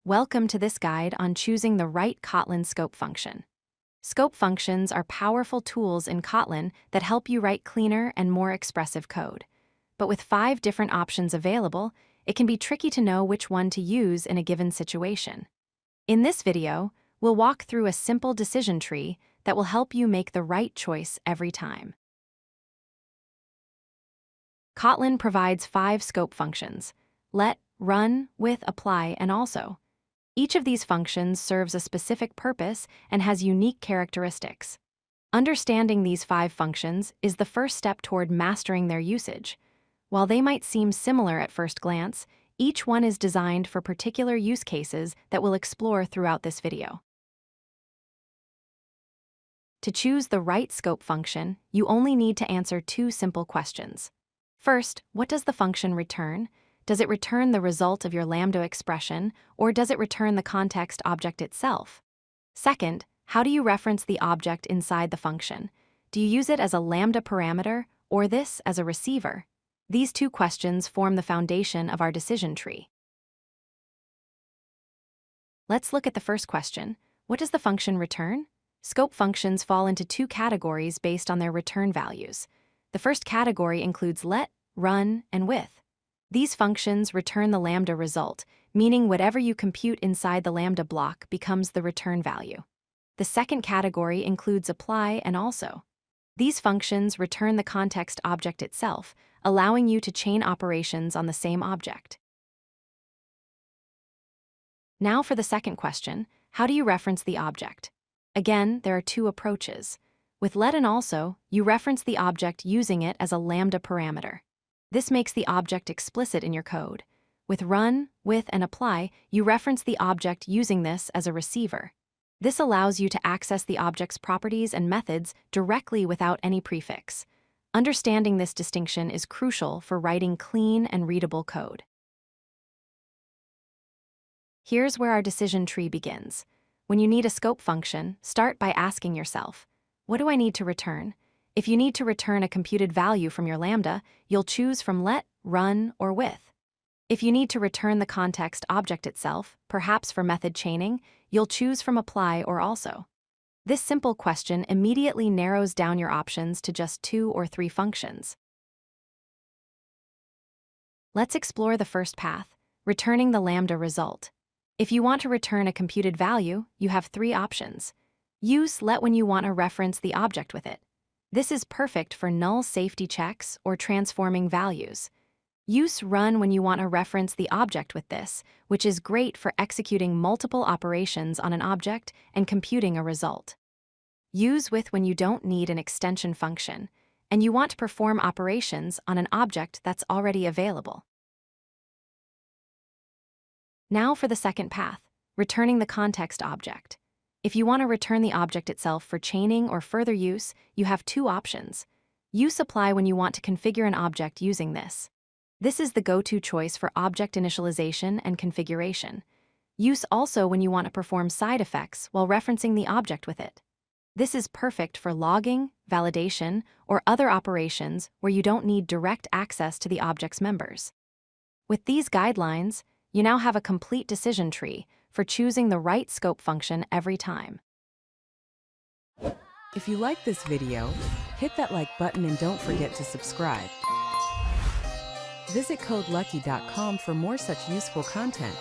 Welcome to this guide on choosing the right Kotlin scope function. Scope functions are powerful tools in Kotlin that help you write cleaner and more expressive code. But with 5 different options available, it can be tricky to know which one to use in a given situation. In this video, we'll walk through a simple decision tree that will help you make the right choice every time. Kotlin provides 5 scope functions: let, run, with, apply, and also. Each of these functions serves a specific purpose and has unique characteristics. Understanding these 5 functions is the first step toward mastering their usage. While they might seem similar at first glance, each one is designed for particular use cases that we'll explore throughout this video. To choose the right scope function, you only need to answer 2 simple questions. First, what does the function return? Does it return the result of your Lambda expression, or does it return the context object itself? Second, how do you reference the object inside the function? Do you use it as a Lambda parameter, or this as a receiver? These 2 questions form the foundation of our decision tree. Let's look at the first question. What does the function return? Scope functions fall into 2 categories based on their return values. The first category includes let, run, and with. These functions return the Lambda result, meaning whatever you compute inside the Lambda block becomes the return value. The second category includes apply and also. These functions return the context object itself, allowing you to chain operations on the same object. Now for the second question, how do you reference the object? Again, there are 2 approaches. With let and also, you reference the object using it as a Lambda parameter. This makes the object explicit in your code. With run, with, and apply, you reference the object using this as a receiver. This allows you to access the object's properties and methods directly without any prefix. Understanding this distinction is crucial for writing clean and readable code. Here's where our decision tree begins. When you need a scope function, start by asking yourself, what do I need to return? If you need to return a computed value from your Lambda, you'll choose from let, run, or with. If you need to return the context object itself, perhaps for method chaining, you'll choose from apply or also. This simple question immediately narrows down your options to just 2 or 3 functions. Let's explore the first path, returning the Lambda result. If you want to return a computed value, you have 3 options. Use let when you want to reference the object with it. This is perfect for null safety checks or transforming values. Use run when you want to reference the object with this, which is great for executing multiple operations on an object and computing a result. Use with when you don't need an extension function, and you want to perform operations on an object that's already available. Now for the second path, returning the context object. If you want to return the object itself for chaining or further use, you have 2 options. Use apply when you want to configure an object using this. This is the go-to choice for object initialization and configuration. Use also when you want to perform side effects while referencing the object with it. This is perfect for logging, validation, or other operations where you don't need direct access to the object's members. With these guidelines, you now have a complete decision tree for choosing the right scope function every time. If you like this video, hit that like button and don't forget to subscribe. Visit codelucky.com for more such useful content.